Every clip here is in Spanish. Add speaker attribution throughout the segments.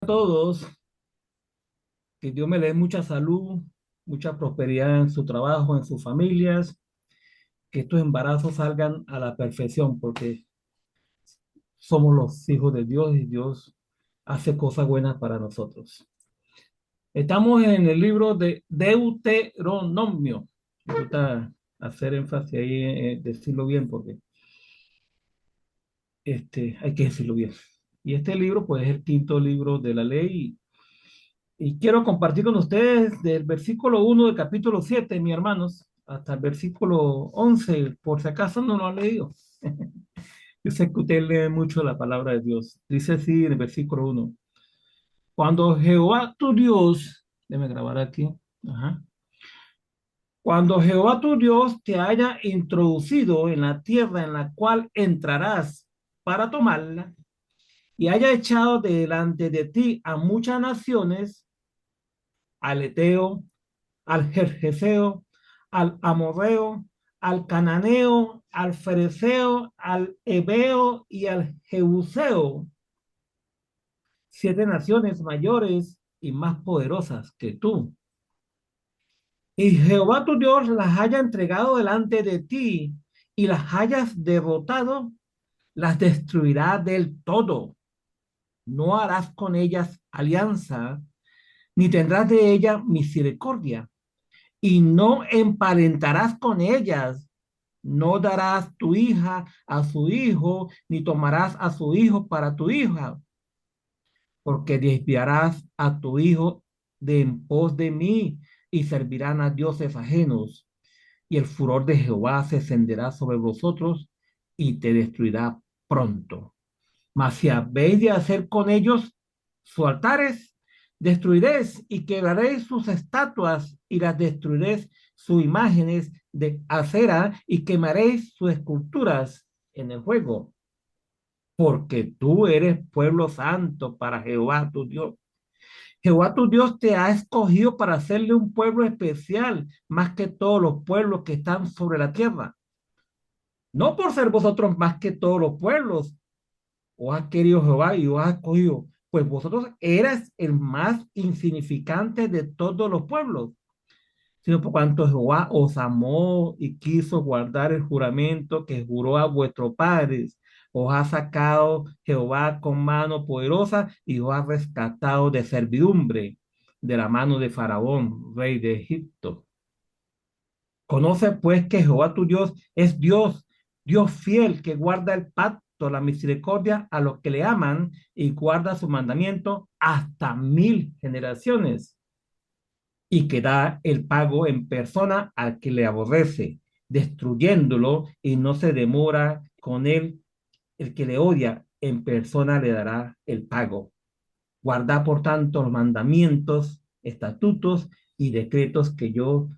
Speaker 1: Todos, que Dios me les dé mucha salud, mucha prosperidad en su trabajo, en sus familias, que estos embarazos salgan a la perfección, porque somos los hijos de Dios y Dios hace cosas buenas para nosotros. Estamos en el libro de Deuteronomio. Me gusta hacer énfasis ahí, decirlo bien, porque hay que decirlo bien. Y este libro, pues, es el quinto libro de la ley. Y quiero compartir con ustedes del versículo 1 del capítulo 7, mis hermanos, hasta el versículo 11, por si acaso no lo han leído. Yo sé que usted lee mucho la palabra de Dios. Dice así en el versículo 1: Cuando Jehová tu Dios, déjame grabar aquí, ajá. Cuando Jehová tu Dios te haya introducido en la tierra en la cual entrarás para tomarla, y haya echado delante de ti a muchas naciones, al Eteo, al Jerjeseo, al Amorreo, al Cananeo, al Fereceo, al Ebeo y al Jebuseo, siete naciones mayores y más poderosas que tú. Y Jehová tu Dios las haya entregado delante de ti y las hayas derrotado, las destruirá del todo. No harás con ellas alianza, ni tendrás de ellas misericordia, y no emparentarás con ellas. No darás tu hija a su hijo, ni tomarás a su hijo para tu hija, porque desviarás a tu hijo de en pos de mí y servirán a dioses ajenos. Y el furor de Jehová se encenderá sobre vosotros y te destruirá pronto. Mas si habéis de hacer con ellos sus altares, destruiréis y quebraréis sus estatuas y las destruiréis sus imágenes de acera y quemaréis sus esculturas en el fuego, porque tú eres pueblo santo para Jehová tu Dios. Jehová tu Dios te ha escogido para hacerle un pueblo especial, más que todos los pueblos que están sobre la tierra. No por ser vosotros más que todos los pueblos, os ha querido Jehová y os ha escogido, pues vosotros eras el más insignificante de todos los pueblos, sino por cuanto Jehová os amó y quiso guardar el juramento que juró a vuestros padres. Os ha sacado Jehová con mano poderosa y os ha rescatado de servidumbre, de la mano de Faraón, rey de Egipto. Conoce pues que Jehová tu Dios es Dios, Dios fiel, que guarda el pacto, la misericordia a los que le aman y guarda su mandamiento hasta 1000 generaciones, y que da el pago en persona al que le aborrece, destruyéndolo, y no se demora con él. El que le odia en persona le dará el pago. Guarda por tanto los mandamientos, estatutos y decretos que yo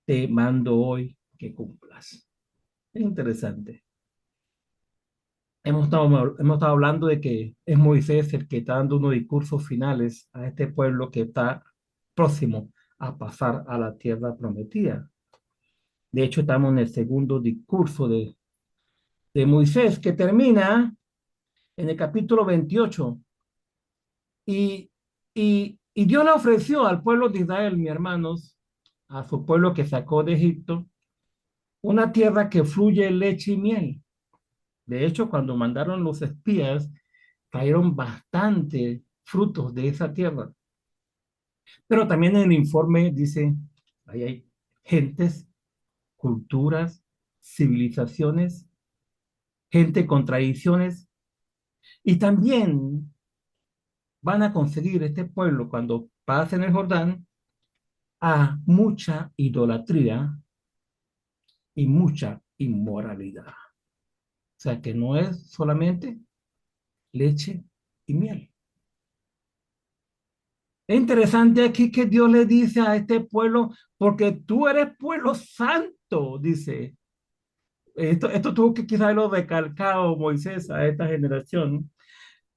Speaker 1: te mando hoy que cumplas. Es interesante. Hemos estado hablando de que es Moisés el que está dando unos discursos finales a este pueblo que está próximo a pasar a la tierra prometida. De hecho, estamos en el segundo discurso de Moisés, que termina en el capítulo 28. Y, y Dios le ofreció al pueblo de Israel, mis hermanos, a su pueblo que sacó de Egipto, una tierra que fluye leche y miel. De hecho, cuando mandaron los espías, cayeron bastante frutos de esa tierra. Pero también en el informe dice, ahí hay gentes, culturas, civilizaciones, gente con tradiciones, y también van a conseguir este pueblo cuando pasen el Jordán a mucha idolatría y mucha inmoralidad. O sea que no es solamente leche y miel. Es interesante aquí que Dios le dice a este pueblo, porque tú eres pueblo santo, dice. Esto tuvo que quizás lo recalcado Moisés a esta generación,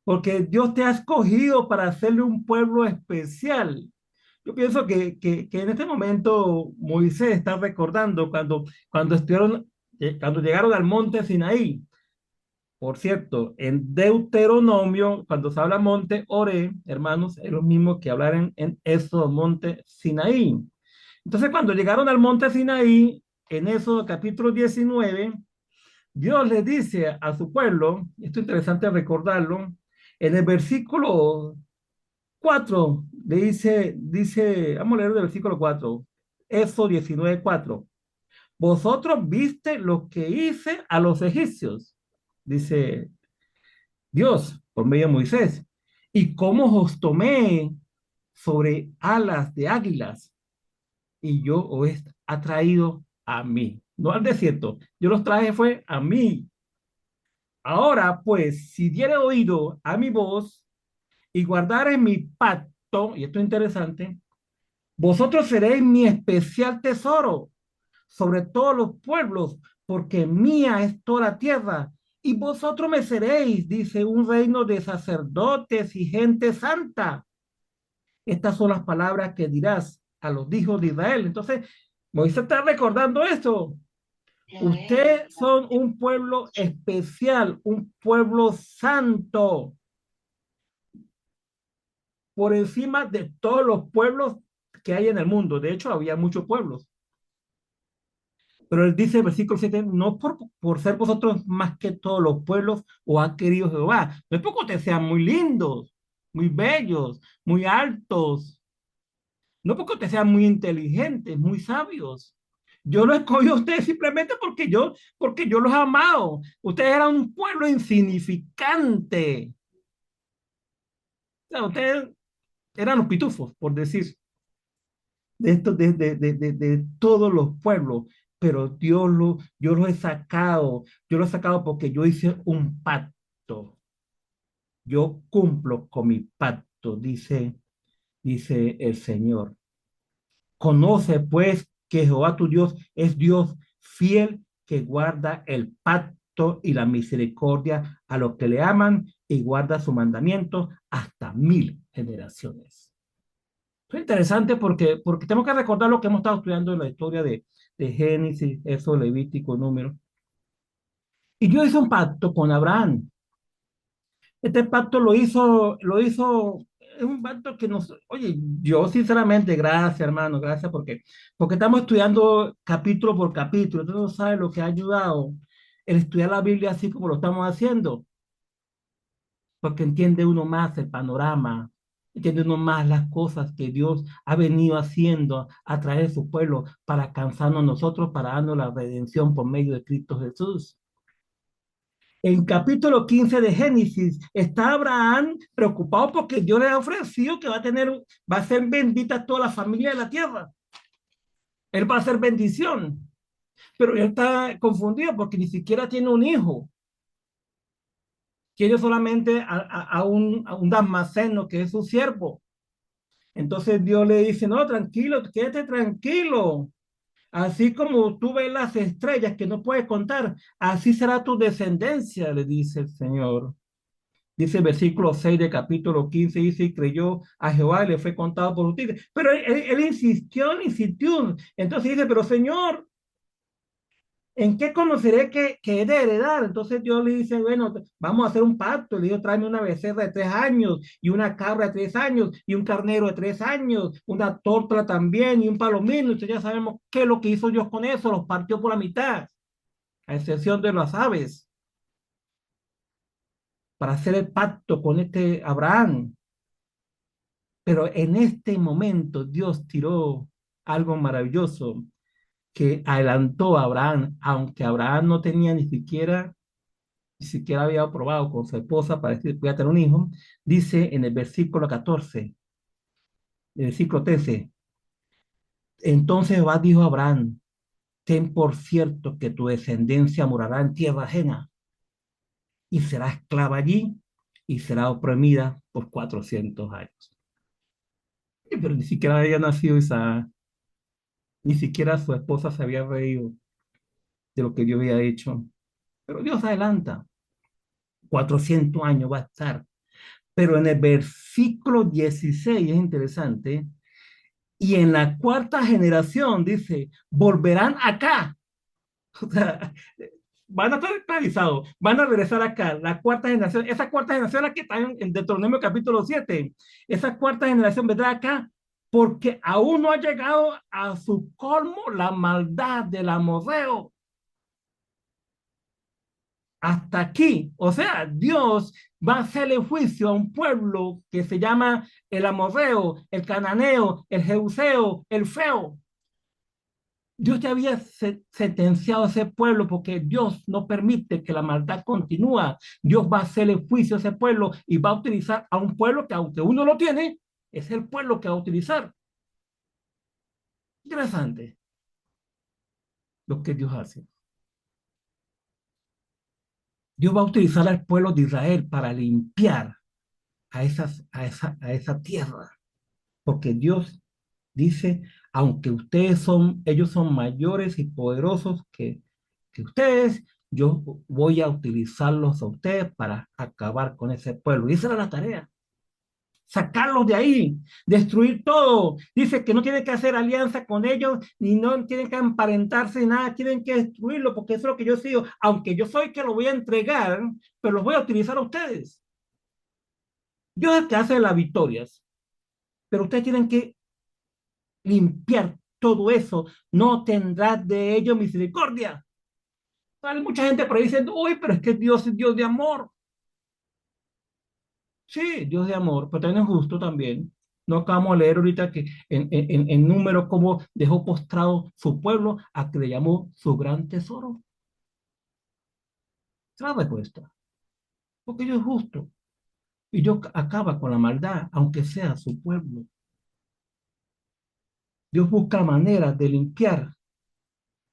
Speaker 1: porque Dios te ha escogido para hacerle un pueblo especial. Yo pienso que en este momento Moisés está recordando cuando llegaron al monte Sinaí Por cierto, en Deuteronomio, cuando se habla monte Oré, hermanos, es lo mismo que hablar en Éxodo, monte Sinaí. Entonces, cuando llegaron al monte Sinaí, en Éxodo capítulo 19, Dios le dice a su pueblo, esto es interesante recordarlo, en el versículo 4, le vamos a leer el versículo 4, Éxodo 19, 4. Vosotros viste lo que hice a los egipcios, dice Dios por medio de Moisés, y cómo os tomé sobre alas de águilas y yo os he atraído a mí, no al desierto, yo los traje fue a mí. Ahora pues, si diere oído a mi voz y guardare mi pacto, y esto es interesante, vosotros seréis mi especial tesoro sobre todos los pueblos, porque mía es toda la tierra. Y vosotros me seréis, dice, un reino de sacerdotes y gente santa. Estas son las palabras que dirás a los hijos de Israel. Entonces, Moisés está recordando esto. Ustedes son un pueblo especial, un pueblo santo, por encima de todos los pueblos que hay en el mundo. De hecho, había muchos pueblos. Pero él dice, versículo 7, no por ser vosotros más que todos los pueblos o ha querido Jehová. No es porque ustedes sean muy lindos, muy bellos, muy altos. No porque ustedes sean muy inteligentes, muy sabios. Yo lo escogí a ustedes simplemente porque yo los he amado. Ustedes eran un pueblo insignificante. O sea, ustedes eran los pitufos, por decir, de todos los pueblos, pero yo yo lo he sacado porque yo hice un pacto, yo cumplo con mi pacto, dice el Señor. Conoce pues que Jehová tu Dios es Dios fiel que guarda el pacto y la misericordia a los que le aman y guarda su mandamiento hasta 1000 generaciones. Es interesante porque tenemos que recordar lo que hemos estado estudiando en la historia de Génesis, eso, Levítico, Número. Y Dios hizo un pacto con Abraham. Este pacto es un pacto que nos, oye, yo sinceramente, gracias hermano, gracias porque estamos estudiando capítulo por capítulo. Entonces no sabes lo que ha ayudado el estudiar la Biblia así como lo estamos haciendo, porque entiende uno más el panorama, entiende uno más las cosas que Dios ha venido haciendo a través de su pueblo para alcanzarnos nosotros, para darnos la redención por medio de Cristo Jesús. En capítulo 15 de Génesis está Abraham preocupado porque Dios le ha ofrecido que va a ser bendita toda la familia de la tierra. Él va a ser bendición, pero él está confundido porque ni siquiera tiene un hijo. Quiere solamente a un Damaseno que es su siervo. Entonces Dios le dice, no, tranquilo, quédate tranquilo. Así como tú ves las estrellas que no puedes contar, así será tu descendencia, le dice el Señor. Dice el versículo 6 de capítulo 15, dice, y creyó a Jehová y le fue contado por justicia. Pero él insistió. Entonces dice, pero Señor, ¿en qué conoceré que he de heredar? Entonces Dios le dice, bueno, vamos a hacer un pacto. Le dijo, tráeme una becerra de 3 años, y una cabra de 3 años, y un carnero de 3 años, una torta también, y un palomino. Entonces ya sabemos qué es lo que hizo Dios con eso, los partió por la mitad, a excepción de las aves, para hacer el pacto con este Abraham. Pero en este momento Dios tiró algo maravilloso que adelantó a Abraham, aunque Abraham no tenía ni siquiera había aprobado con su esposa para decir, voy a tener un hijo, dice en el versículo 14, el versículo 13, entonces Jehová dijo a Abraham, ten por cierto que tu descendencia morará en tierra ajena y será esclava allí y será oprimida por 400 años. Pero ni siquiera había nacido Isaac, ni siquiera su esposa se había reído de lo que Dios había hecho. Pero Dios adelanta, 400 años va a estar. Pero en el versículo 16 es interesante, y en la cuarta generación dice, volverán acá. O sea, van a estar esclavizados, van a regresar acá, la cuarta generación, esa cuarta generación la que está en Deuteronomio capítulo 7, esa cuarta generación vendrá acá porque aún no ha llegado a su colmo la maldad del amorreo. Hasta aquí, o sea, Dios va a hacerle juicio a un pueblo que se llama el amorreo, el cananeo, el jebuseo, el feo. Dios ya había sentenciado a ese pueblo porque Dios no permite que la maldad continúe. Dios va a hacerle juicio a ese pueblo y va a utilizar a un pueblo que aunque uno lo tiene, es el pueblo que va a utilizar. Interesante lo que Dios hace. Dios va a utilizar al pueblo de Israel para limpiar a esa tierra. Porque Dios dice, aunque ellos son mayores y poderosos que ustedes, yo voy a utilizarlos a ustedes para acabar con ese pueblo. Y esa era la tarea, sacarlos de ahí, destruir todo. Dice que no tienen que hacer alianza con ellos, ni no tienen que emparentarse, ni nada, tienen que destruirlo, porque eso es lo que yo sigo, aunque yo soy que lo voy a entregar, pero los voy a utilizar a ustedes. Dios es el que hace las victorias, pero ustedes tienen que limpiar todo eso, no tendrás de ellos misericordia. Hay mucha gente por ahí diciendo, uy, pero es que Dios es Dios de amor. Sí, Dios de amor, pero también es justo también. No acabamos de leer ahorita que en número cómo dejó postrado su pueblo a que le llamó su gran tesoro. Esa es la respuesta. Porque Dios es justo. Y Dios acaba con la maldad, aunque sea su pueblo. Dios busca maneras de limpiar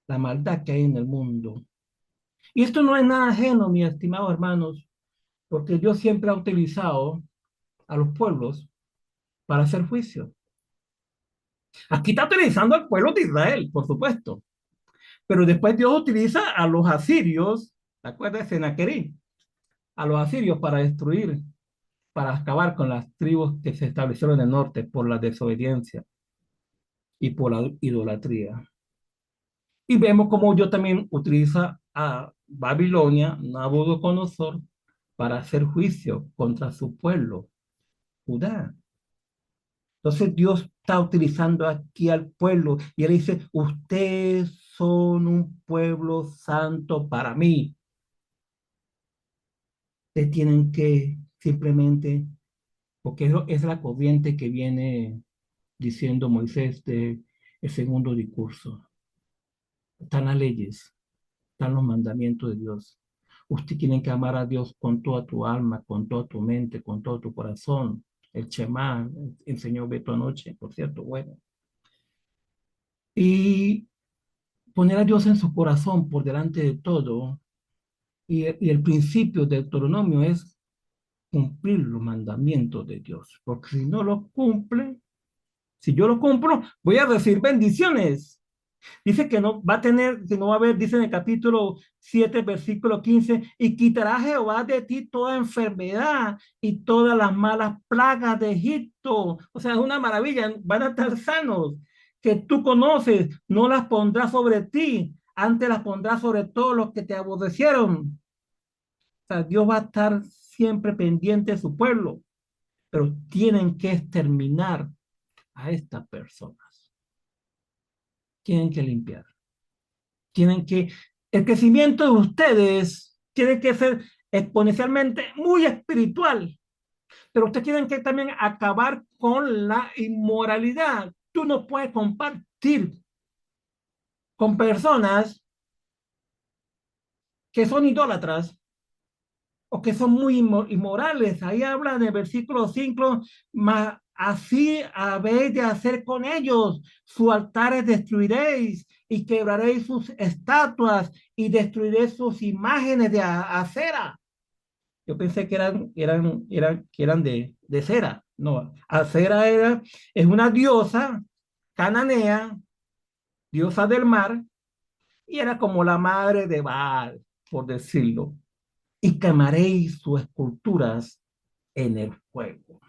Speaker 1: la maldad que hay en el mundo. Y esto no es nada ajeno, mis estimados hermanos, porque Dios siempre ha utilizado a los pueblos para hacer juicio. Aquí está utilizando al pueblo de Israel, por supuesto, pero después Dios utiliza a los asirios, ¿te acuerdas de Senaquerí? A los asirios para destruir, para acabar con las tribus que se establecieron en el norte por la desobediencia y por la idolatría. Y vemos cómo Dios también utiliza a Babilonia, Nabucodonosor, para hacer juicio contra su pueblo, Judá. Entonces Dios está utilizando aquí al pueblo y él dice, ustedes son un pueblo santo para mí. Ustedes tienen que simplemente, porque es la corriente que viene diciendo Moisés de el segundo discurso. Están las leyes, están los mandamientos de Dios. Usted tiene que amar a Dios con toda tu alma, con toda tu mente, con todo tu corazón. El Shema enseñó Beto anoche, por cierto, bueno. Y poner a Dios en su corazón por delante de todo. Y el principio de Deuteronomio es cumplir los mandamientos de Dios. Porque si no los cumple, si yo lo cumplo, voy a recibir bendiciones. Dice que no va a tener, que no va a haber, dice en el capítulo 7 versículo 15 y quitará Jehová de ti toda enfermedad y todas las malas plagas de Egipto. O sea, es una maravilla, van a estar sanos, que tú conoces, no las pondrás sobre ti, antes las pondrás sobre todos los que te aborrecieron. O sea, Dios va a estar siempre pendiente de su pueblo, pero tienen que exterminar a estas personas. Tienen que limpiar. Tienen que, el crecimiento de ustedes tiene que ser exponencialmente muy espiritual, pero ustedes tienen que también acabar con la inmoralidad. Tú no puedes compartir con personas que son idólatras o que son muy inmorales. Ahí habla en el versículo 5, mas así habéis de hacer con ellos, sus altares destruiréis y quebraréis sus estatuas y destruiréis sus imágenes de acera. Yo pensé que eran de cera. No, acera es una diosa cananea, diosa del mar, y era como la madre de Baal, por decirlo, y quemaréis sus esculturas en el fuego.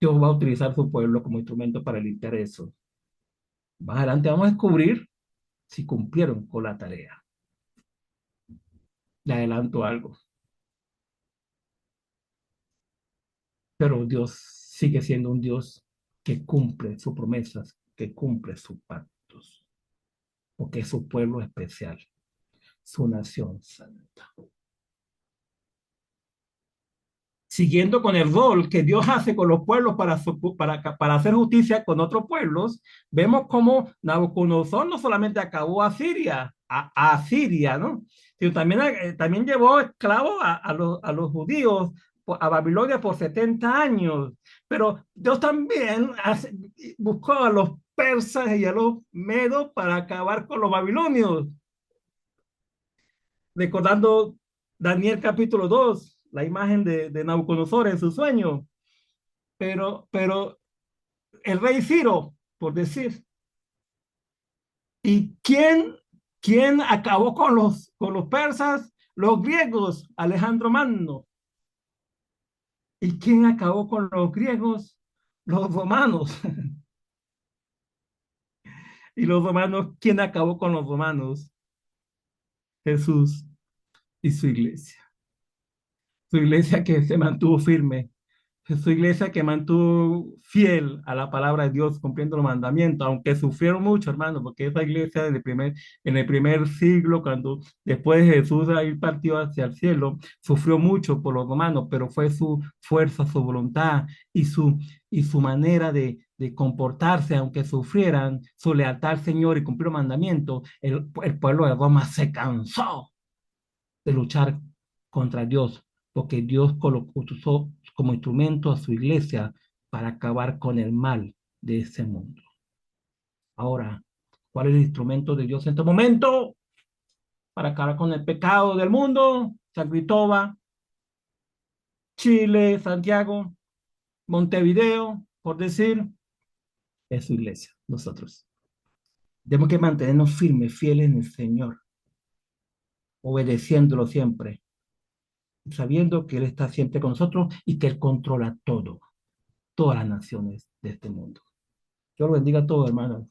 Speaker 1: Dios va a utilizar su pueblo como instrumento para limpiar eso. Más adelante vamos a descubrir si cumplieron con la tarea. Le adelanto algo, pero Dios sigue siendo un Dios que cumple sus promesas, que cumple sus pactos, porque es su pueblo especial, su nación santa. Siguiendo con el rol que Dios hace con los pueblos para hacer justicia con otros pueblos, vemos cómo Nabucodonosor no solamente acabó a Siria, a Siria, ¿no? Sino también, también llevó esclavos a los judíos a Babilonia por 70 años. Pero Dios también buscó a los persas y a los medos para acabar con los babilonios, recordando Daniel capítulo 2, la imagen de Nabucodonosor en su sueño. Pero el rey Ciro, por decir, ¿y quién acabó con los persas? Los griegos, Alejandro Magno. ¿Y quién acabó con los griegos? Los romanos. ¿Y los romanos? ¿Quién acabó con los romanos? Jesús y su iglesia. Su iglesia que se mantuvo firme, su iglesia que mantuvo fiel a la palabra de Dios, cumpliendo los mandamientos, aunque sufrieron mucho, hermano, porque esa iglesia en el primer siglo, cuando después de Jesús haber partido hacia el cielo, sufrió mucho por los romanos, pero fue su fuerza, su voluntad y su manera de comportarse, aunque sufrieran, su lealtad al Señor y cumplir los mandamientos, el pueblo de Roma se cansó de luchar contra Dios, porque Dios usó como instrumento a su iglesia para acabar con el mal de ese mundo. Ahora, ¿cuál es el instrumento de Dios en este momento? Para acabar con el pecado del mundo. San Cristóbal, Chile, Santiago, Montevideo, por decir, es su iglesia, nosotros. Tenemos que mantenernos firmes, fieles en el Señor, obedeciéndolo siempre, sabiendo que Él está siempre con nosotros y que Él controla todo, todas las naciones de este mundo. Dios lo bendiga a todos, hermanos.